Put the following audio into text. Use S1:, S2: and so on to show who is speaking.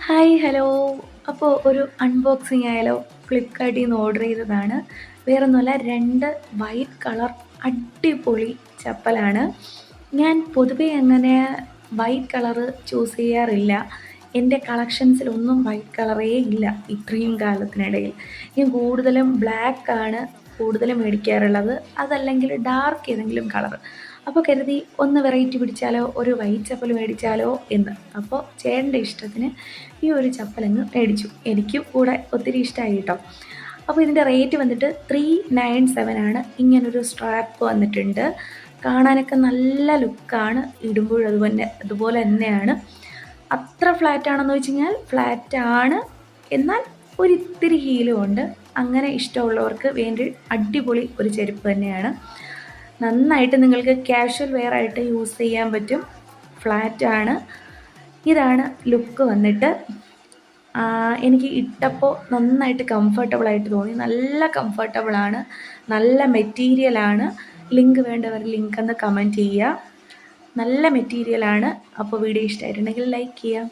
S1: Hi hello. അപ്പോൾ ഒരു unboxing ആയാലോ? ഫ്ലിപ്കാർട്ടിൽ നിന്ന് ഓർഡർ ചെയ്തതാണ്. വേറൊന്നുമല്ല, 2 വൈറ്റ് കളർ അടിപൊളി ചപ്പലാണ്. ഞാൻ പൊതുവേ അങ്ങനെ വൈറ്റ് കളറ് ചൂസ് ചെയ്യാറില്ല. എൻ്റെ കളക്ഷൻസിലൊന്നും വൈറ്റ് കളറേ ഇല്ല ഇത്രയും കാലത്തിനിടയിൽ. ഞാൻ കൂടുതലും ബ്ലാക്കാണ് കൂടുതലും മേടിക്കാറുള്ളത്, അതല്ലെങ്കിൽ ഡാർക്ക് ഏതെങ്കിലും കളർ. അപ്പോൾ കരുതി ഒന്ന് വെറൈറ്റി പിടിച്ചാലോ, ഒരു വൈറ്റ് ചപ്പൽ മേടിച്ചാലോ എന്ന്. അപ്പോൾ ചേട്ടൻ്റെ ഇഷ്ടത്തിന് ഈ ഒരു ചപ്പലങ്ങ് മേടിച്ചു. എനിക്കും കൂടെ ഒത്തിരി ഇഷ്ടമായി കേട്ടോ. അപ്പോൾ ഇതിൻ്റെ റേറ്റ് വന്നിട്ട് 397 ആണ്. ഇങ്ങനൊരു സ്ട്രാപ്പ് വന്നിട്ടുണ്ട്. കാണാനൊക്കെ നല്ല ലുക്കാണ്, അതുപോലെ തന്നെയാണ്. അത്ര ഫ്ലാറ്റ് ആണെന്ന് വെച്ച് കഴിഞ്ഞാൽ ഫ്ലാറ്റാണ്, എന്നാൽ ഒരിത്തിരി ഹീലും ഉണ്ട്. അങ്ങനെ ഇഷ്ടമുള്ളവർക്ക് വേണ്ടി അടിപൊളി ഒരു ചെരുപ്പ് തന്നെയാണ്. നന്നായിട്ട് നിങ്ങൾക്ക് കാഷ്വൽ വെയർ ആയിട്ട് യൂസ് ചെയ്യാൻ പറ്റും. ഫ്ലാറ്റാണ്. ഇതാണ് ലുക്ക് വന്നിട്ട്. എനിക്ക് ഇട്ടപ്പോൾ നന്നായിട്ട് കംഫർട്ടബിളായിട്ട് തോന്നി. നല്ല കംഫർട്ടബിളാണ്, നല്ല മെറ്റീരിയലാണ്. ലിങ്ക് വേണ്ടവർ ലിങ്ക് ഒന്ന് കമൻറ്റ് ചെയ്യുക. നല്ല മെറ്റീരിയലാണ്. അപ്പോൾ വീഡിയോ ഇഷ്ടമായിട്ടുണ്ടെങ്കിൽ ലൈക്ക് ചെയ്യുക.